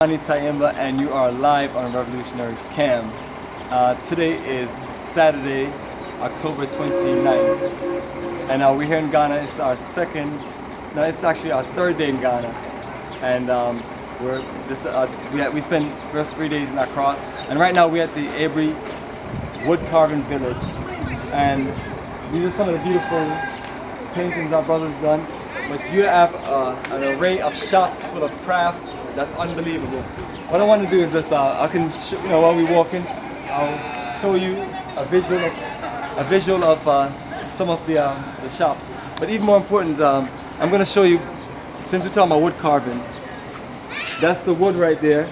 Bomani and you are live on Revolutionary Cam. Today is Saturday, October 29th, and we're here in Ghana. It's our it's actually our third day in Ghana, and we spent the first 3 days in Accra, and right now we're at the Aburi wood carving village, and these are some of the beautiful paintings our brothers done. But you have an array of shops full of crafts that's unbelievable. What I want to do is just while we're walking, I'll show you a visual of some of the shops. But even more important, I'm going to show you, since we're talking about wood carving, that's the wood right there.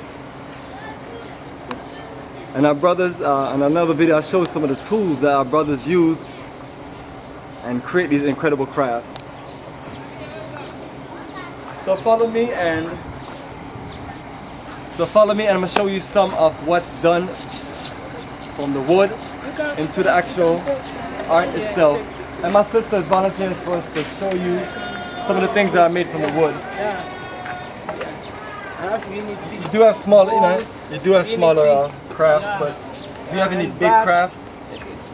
And our brothers, in another video, I'll show some of the tools that our brothers use and create these incredible crafts. So follow me and I'm going to show you some of what's done from the wood into the actual art itself. And my sister is volunteering for us to show you some of the things that are made from the wood. You do have smaller crafts, but do you have any big crafts?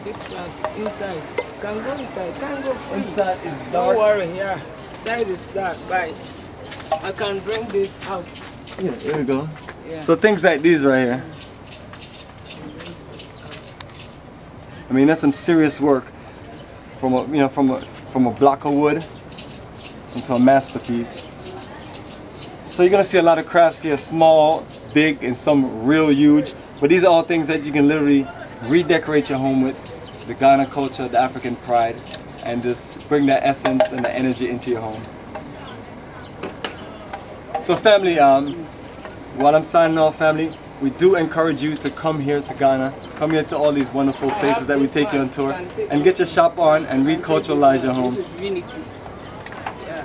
Big crafts inside. Can go inside. Can go free. Inside is dark. Don't worry, yeah. Inside is dark. Bye. I can bring this out. Yeah, there we go. Yeah. So things like these right here. I mean, that's some serious work from a block of wood into a masterpiece. So you're gonna see a lot of crafts here, small, big, and some real huge. But these are all things that you can literally redecorate your home with, the Ghana culture, the African pride, and just bring that essence and the energy into your home. So family, while I'm signing off, family, we do encourage you to come here to Ghana, come here to all these wonderful places that we take you on tour, and get your shop on and reculturalize your home. This is unity. Yeah.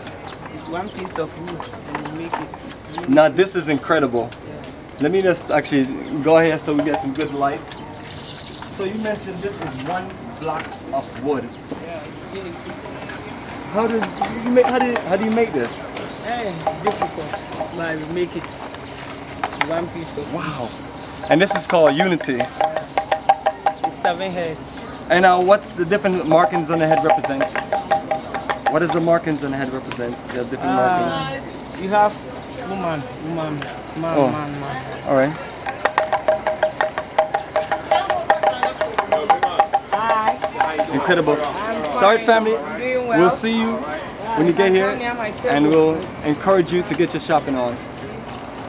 It's one piece of wood and you make it. It's unity. Now this is incredible. Yeah. Let me just actually go ahead so we get some good light. So you mentioned this is one block of wood. Yeah, it's unity. How do you make this? It's difficult, but we make it. It's one piece of wood. Wow. And this is called unity. It's 7 hairs. And now what's the different markings on the head represent? What does the markings on the head represent? The different markings. You have woman, man. All right. Hi. Incredible. Sorry, family. Doing well. We'll see you when you get here, and we'll encourage you to get your shopping on.